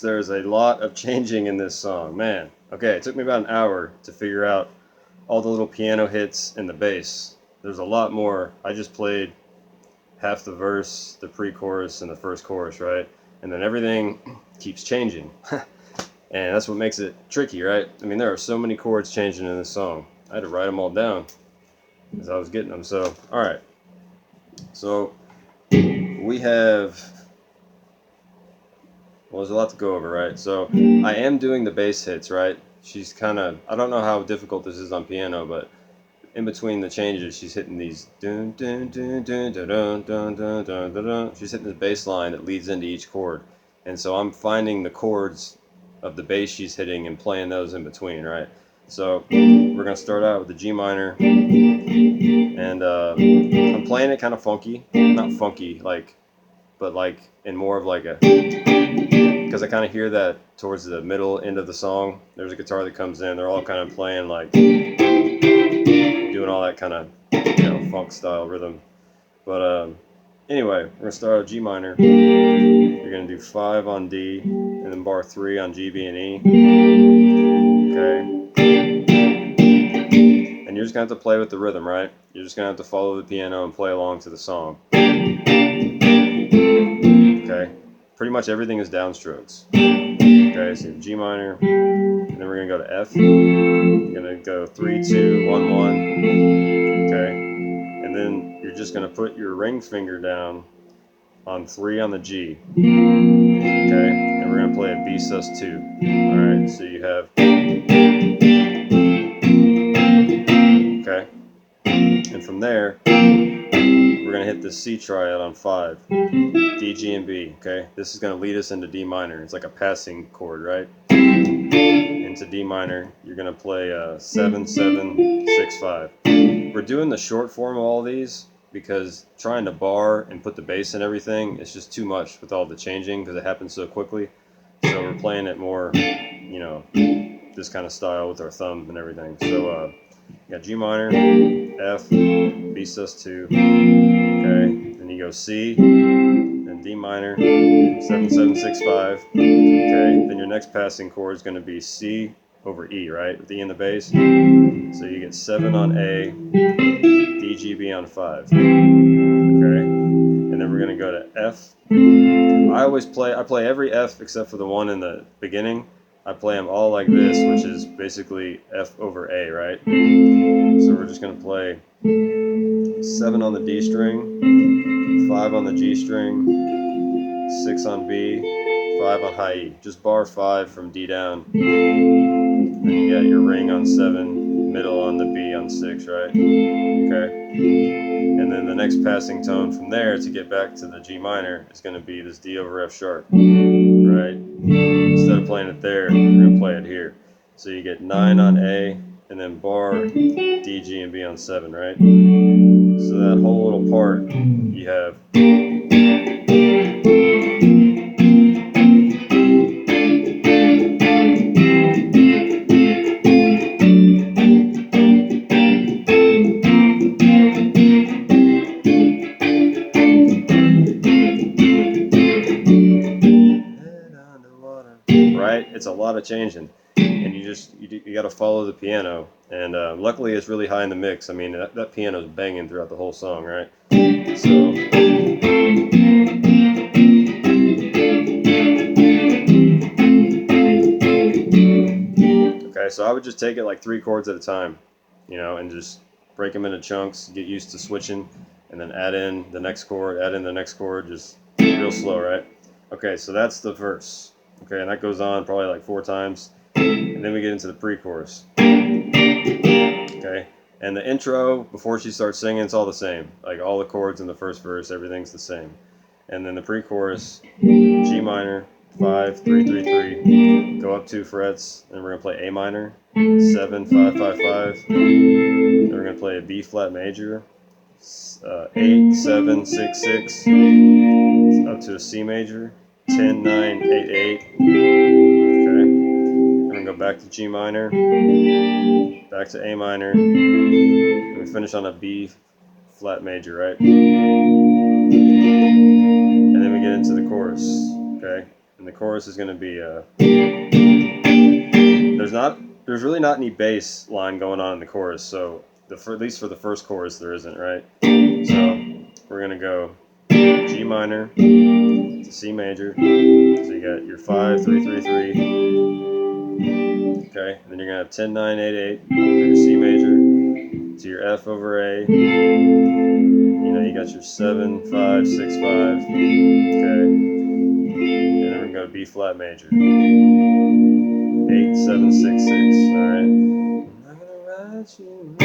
there's a lot of changing in this song, man. Okay, it took me about an hour to figure out all the little piano hits and the bass. There's a lot more. I just played half the verse, the pre-chorus, and the first chorus, right? And then everything keeps changing. And that's what makes it tricky, right? I mean, there are so many chords changing in this song. I had to write them all down as I was getting them. So, alright. So, we have... well, there's a lot to go over, right? So, I am doing the bass hits, right? She's kind of... I don't know how difficult this is on piano, but in between the changes, she's hitting these... dun, dun, dun, dun, dun, dun, dun, dun, dun, dun, dun. She's hitting the bass line that leads into each chord. And so I'm finding the chords of the bass she's hitting and playing those in between, right? So we're going to start out with the G minor, and I'm playing it kind of funky, not funky, like, but like in more of like a, because I kind of hear that towards the middle end of the song. There's a guitar that comes in, they're all kind of playing like, doing all that kind of, funk style rhythm. But anyway, we're going to start out G minor. You're going to do 5 on D, and then bar 3 on G, B, and E. Okay. And you're just going to have to play with the rhythm, right? You're just going to have to follow the piano and play along to the song. Okay. Pretty much everything is downstrokes. Okay, so G minor, and then we're going to go to F. You're going to go 3, 2, 1, 1. Okay. And then you're just going to put your ring finger down on 3 on the G. Okay, and we're going to play a B sus2. Alright, so you have... okay, and from there, we're going to hit the C triad on 5. D, G, and B. Okay, this is going to lead us into D minor. It's like a passing chord, right? Into D minor, you're going to play 7, 7, 6, 5. We're doing the short form of all these because trying to bar and put the bass and everything, it's just too much with all the changing because it happens so quickly. So we're playing it more, this kind of style with our thumb and everything. So you got G minor, F, B sus2, okay, then you go C, then D minor, 7, 7, 6, 5, okay, then your next passing chord is going to be C over E, right, with E in the bass. So you get 7 on A, D, G, B on 5, okay, and then we're going to go to F. I play every F except for the one in the beginning. I play them all like this, which is basically F over A, right? So we're just going to play 7 on the D string, 5 on the G string, 6 on B, 5 on high E. Just bar 5 from D down. Then you got your ring on 7, middle on the B on 6, right? Okay. And then the next passing tone from there to get back to the G minor is going to be this D over F sharp, right? Instead of playing it there, we're going to play it here. So you get 9 on A, and then bar D, G, and B on 7, right? So that whole little part, you have... right? It's a lot of changing, and you got to follow the piano. And luckily, it's really high in the mix. I mean, that piano's banging throughout the whole song, right? So, okay, so I would just take it like 3 chords at a time, and just break them into chunks. Get used to switching, and then add in the next chord, just real slow, right? Okay, so that's the verse. Okay, and that goes on probably like 4 times. And then we get into the pre-chorus. Okay, and the intro, before she starts singing, it's all the same. Like all the chords in the first verse, everything's the same. And then the pre-chorus, G minor, 5, 3, 3, 3. Go up 2 frets, and we're going to play A minor, 7, 5, 5, 5. Then we're going to play a B flat major, 8, 7, 6, 6. Up to a C major, 10, 9, 8, 8. Okay. Then we go back to G minor, back to A minor, and we finish on a B flat major, right? And then we get into the chorus, okay? and the chorus is going to be there's really not any bass line going on in the chorus, so at least for the first chorus there isn't, right? So we're going to go G minor to C major, so you got your 5 3 3 3, okay, and then you're going to have 10 9 8 8 for your C major to your F over A. You know, you got your 7 5 6 5, okay, and then we're going to go to B flat major, 8 7 6 6, all right. I'm gonna write you.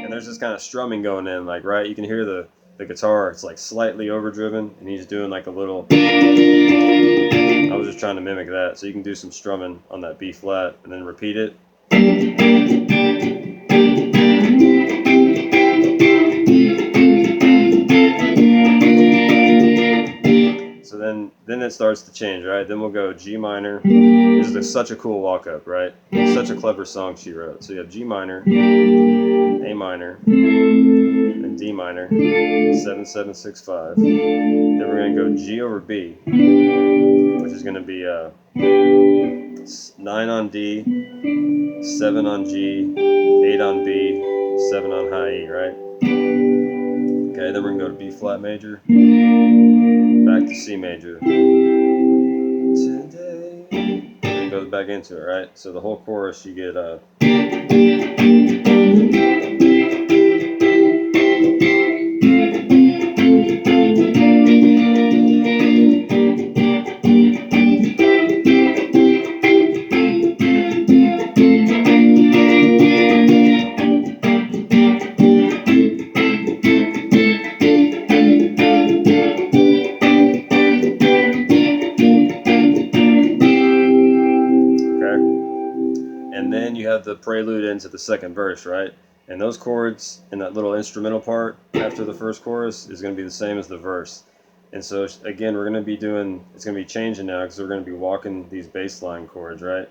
And there's this kind of strumming going in, like, right, you can hear the guitar, it's like slightly overdriven, and he's doing like a little, I was just trying to mimic that, so you can do some strumming on that B flat and then repeat it. So then it starts to change, right? Then we'll go G minor. This is such a cool walk up, right? It's such a clever song she wrote. So you have G minor, A minor, and D minor, 7 7 6 5. Then we're going to go G over B, which is going to be 9 on D, 7 on G, 8 on B, 7 on high E, right? Okay, then we're going to go to B flat major, back to C major. Today, and it goes back into it, right? So the whole chorus, you get and then you have the prelude into the second verse, right? And those chords in that little instrumental part after the first chorus is going to be the same as the verse. And so again, we're going to be doing, it's going to be changing now because we're going to be walking these bass line chords, right?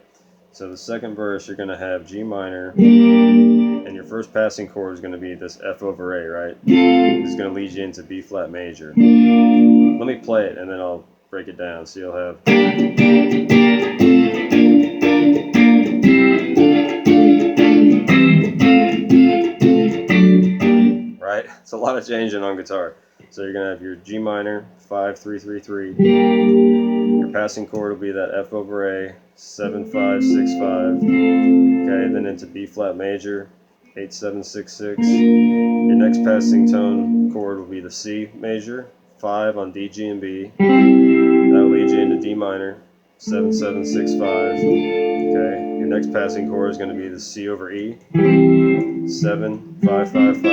So the second verse, you're going to have G minor, and your first passing chord is going to be this F over A, right? It's going to lead you into B flat major. Let me play it and then I'll break it down. So you'll have, right? It's a lot of changing on guitar. So you're going to have your G minor, 5 3 3 3. Your passing chord will be that F over A, 7 5 6 5. Okay, then into B flat major, 8 7 6 6. Your next passing tone chord will be the C major, 5 on D, G, and B. That will lead you into D minor, 7 7 6 5. Okay, your next passing chord is going to be the C over E, 7 5 5 5.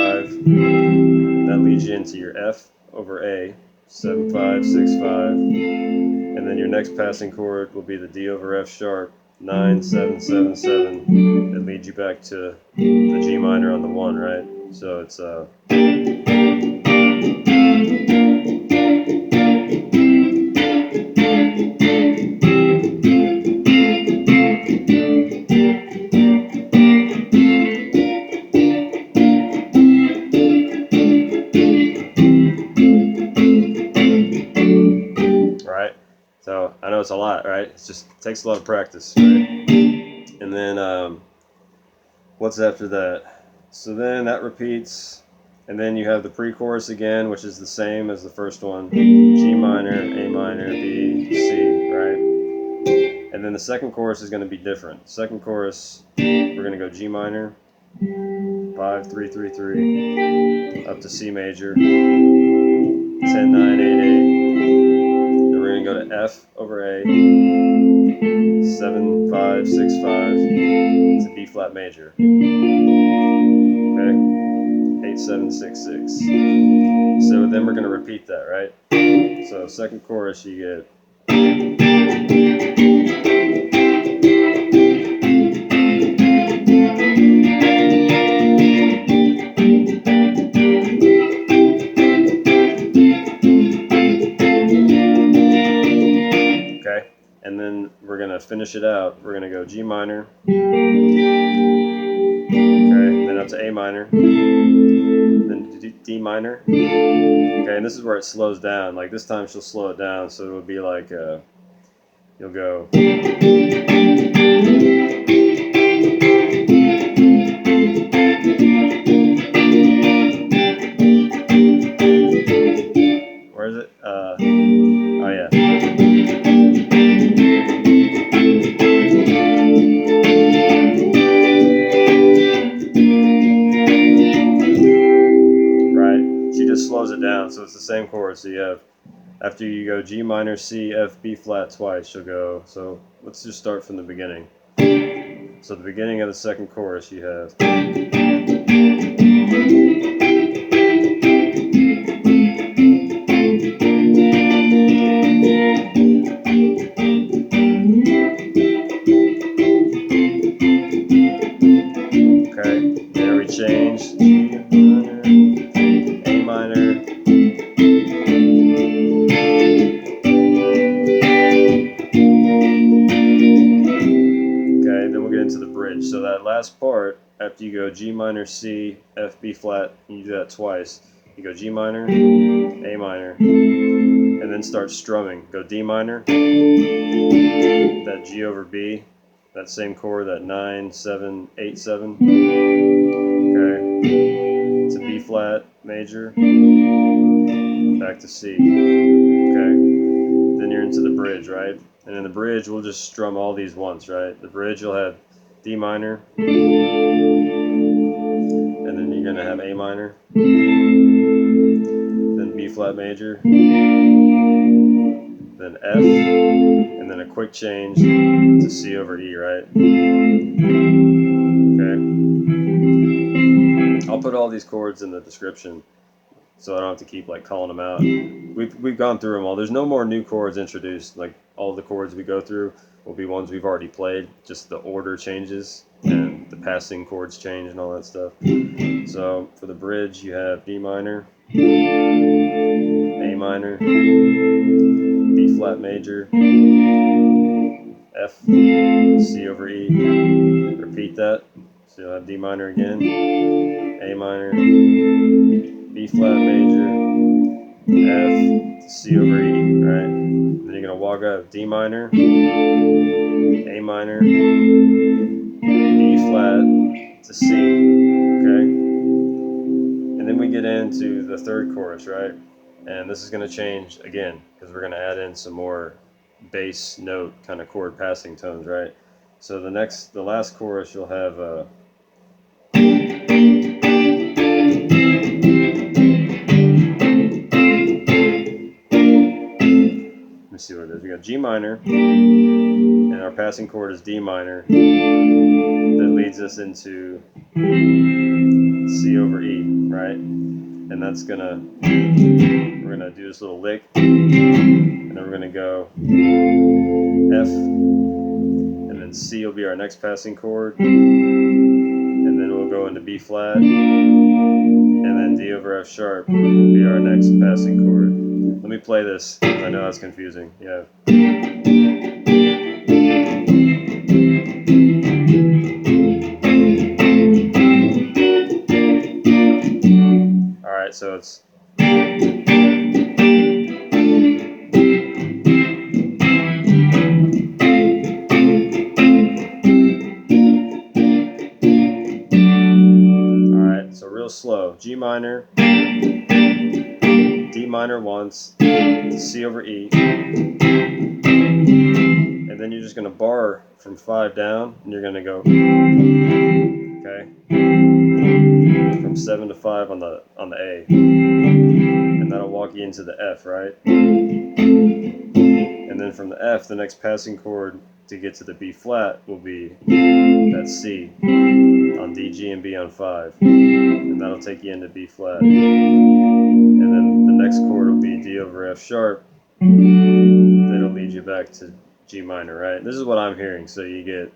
That leads you into your F over A, 7 5 6 5. And then your next passing chord will be the D over F sharp, 9 7 7 7. That leads you back to the G minor on the 1, right? So it's right? So I know it's a lot, right? It just takes a lot of practice, right? And then what's after that? So then that repeats, and then you have the pre-chorus again, which is the same as the first one. G minor, A minor, B, C, right? And then the second chorus is going to be different. Second chorus, we're going to go G minor, 5 3 3 3, up to C major, 10 9 8 8. We're going to go to F over A, 7 5 6 5, to B flat major. Okay, 8 7 6 6. So then we're going to repeat that, right? So second chorus, you get. Okay, and then we're going to finish it out. We're going to go G minor, okay, then up to A minor, D minor. Okay, and this is where it slows down. Like this time she'll slow it down, so it'll be like you'll go. Where is it? Oh yeah. She just slows it down, so it's the same chord. So you have, after you go G minor, C, F, B flat twice, she'll go, so let's just start from the beginning. So the beginning of the second chorus you have. Okay, there we change. A minor. Okay, then we'll get into the bridge. So that last part, after you go G minor, C, F, B flat, and you do that twice, you go G minor, A minor, and then start strumming. Go D minor, that G over B, that same chord, that 9, 7, 8, 7. Okay, to B flat major, back to C. Okay, then you're into the bridge, right? And in the bridge, we'll just strum all these once, right? The bridge, you'll have D minor, and then you're gonna have A minor, then B flat major, then F, and then a quick change to C over E, right? Okay. I'll put all these chords in the description, so I don't have to keep like calling them out. We've gone through them all. There's no more new chords introduced. Like all the chords we go through will be ones we've already played. Just the order changes and the passing chords change and all that stuff. So for the bridge, you have D minor, A minor, B flat major, F, C over E. Repeat that. So you'll have D minor again, A minor, B flat major, F, C over E, right? Then you're gonna walk up D minor, A minor, B flat to C, okay? And then we get into the third chorus, right? And this is gonna change again, because we're gonna add in some more bass note kind of chord passing tones, right? So the last chorus you'll have let me see what it is. We got G minor, and our passing chord is D minor. That leads us into C over E, right? And that's we're gonna do this little lick, and then we're gonna go F, and then C will be our next passing chord, and then we'll go into B flat, and then D over F sharp will be our next passing chord. Let me play this, because I know that's confusing. Yeah. Alright, so it's alright, so real slow. G minor, D minor once, C over E, and then you're just going to bar from 5 down, and you're going to go, okay, from 7 to 5 on the A, and that'll walk you into the F, right? And then from the F, the next passing chord to get to the B flat will be that C on D, G, and B on 5, and that'll take you into B flat. And then the next chord will be D over F sharp. That'll lead you back to G minor, right? This is what I'm hearing. So you get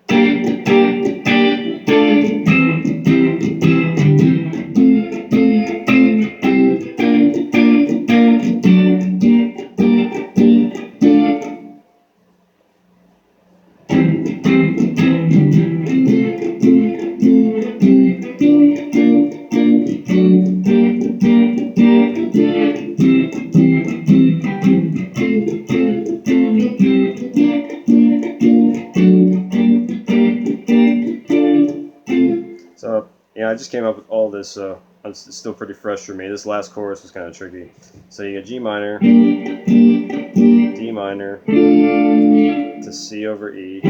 So, yeah, I just came up with all this, so it's still pretty fresh for me. This last chorus was kind of tricky. So you get G minor, D minor, to C over E,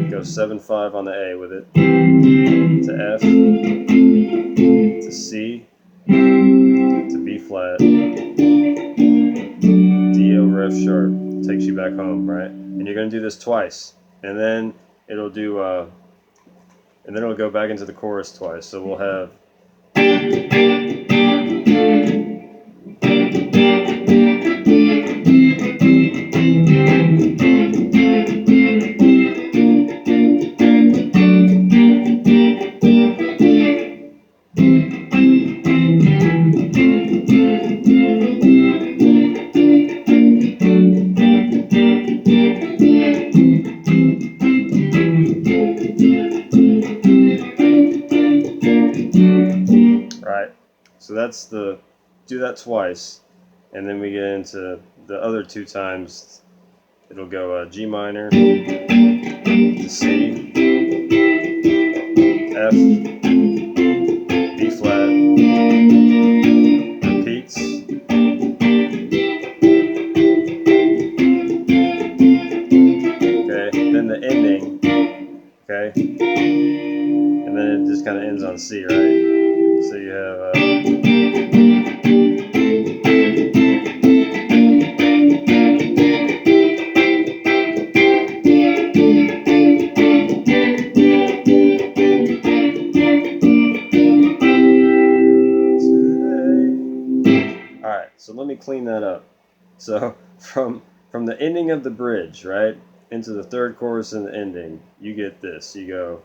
go 7/5 on the A with it, to F, to C, to B flat, D over F sharp, takes you back home, right? And you're going to do this twice, and then it'll do, and then it'll go back into the chorus twice. So we'll have right. So that's the, do that twice, and then we get into the other two times. It'll go G minor to C, F, B flat, repeats, okay, then the ending, okay, and then it just kind of ends on C, right? So you have Alright, so let me clean that up. So from the ending of the bridge, right, into the third chorus and the ending, you get this. You go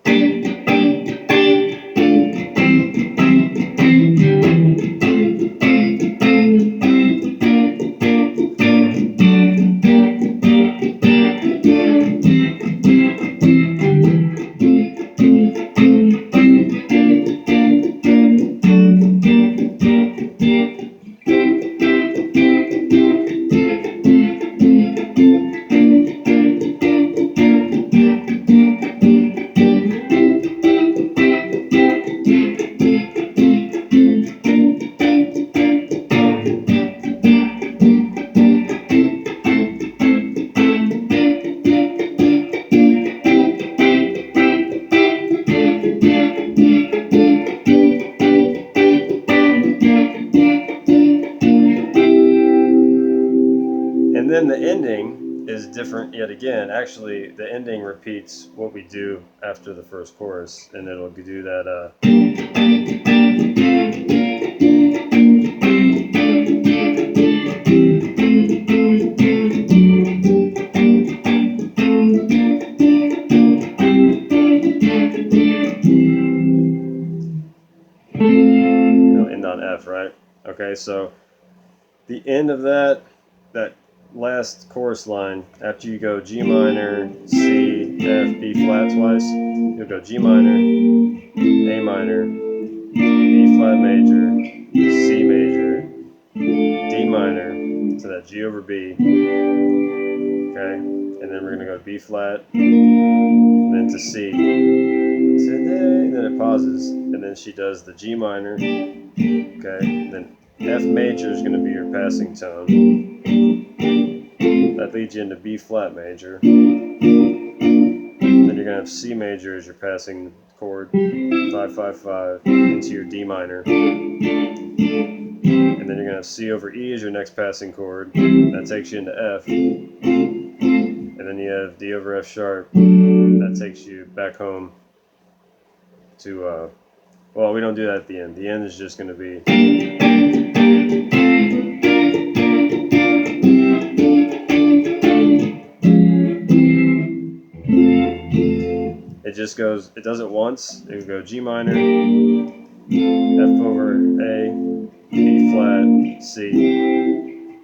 and then the ending is different yet again. Actually, the ending repeats what we do after the first chorus, and it'll do that. It'll end on F, right? Okay, so the end of that last chorus line, after you go G minor, C, F, B flat twice, you'll go G minor, A minor, B flat major, C major, D minor, to that G over B, okay, and then we're going to go B flat, and then to C, today, and then it pauses, and then she does the G minor, okay, then F major is going to be your passing tone. That leads you into B flat major. Then you're going to have C major as your passing chord, 5-5-5, into your D minor. And then you're going to have C over E as your next passing chord. That takes you into F. And then you have D over F sharp. That takes you back home to, well, we don't do that at the end. The end is just going to be... It just goes, it does it once. It would go G minor, F over A, B flat, C,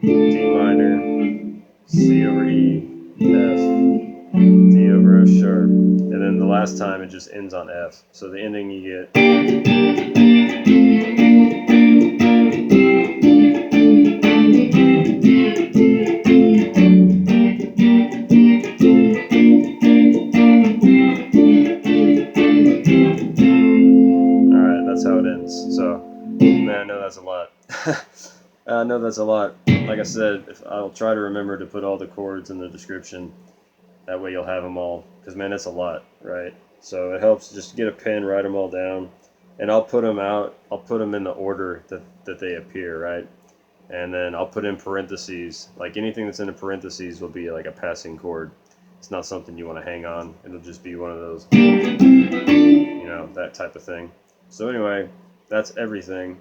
D minor, C over E, F, D over F sharp. And then the last time it just ends on F. So the ending you get... I know that's a lot. Like I said, if I'll try to remember to put all the chords in the description. That way you'll have them all. Because, man, that's a lot, right? So it helps just get a pen, write them all down. And I'll put them out. I'll put them in the order that they appear, right? And then I'll put in parentheses. Like anything that's in a parentheses will be like a passing chord. It's not something you want to hang on. It'll just be one of those, that type of thing. So anyway, that's everything.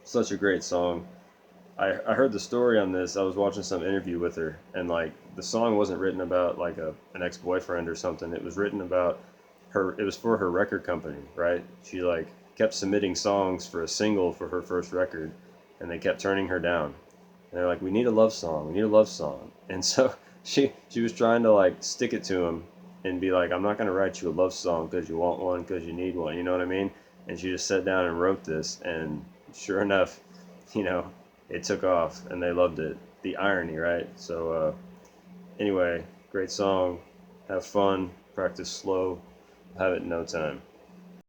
Such a great song. I heard the story on this. I was watching some interview with her, and like the song wasn't written about like an ex boyfriend or something. It was written about her. It was for her record company, right? She like kept submitting songs for a single for her first record, and they kept turning her down. And they're like, "We need a love song. We need a love song." And so she was trying to like stick it to him and be like, "I'm not gonna write you a love song because you want one, because you need one." You know what I mean? And she just sat down and wrote this, and sure enough, you know, it took off and they loved it. The irony, right? So anyway, great song. Have fun. Practice slow. Have it in no time.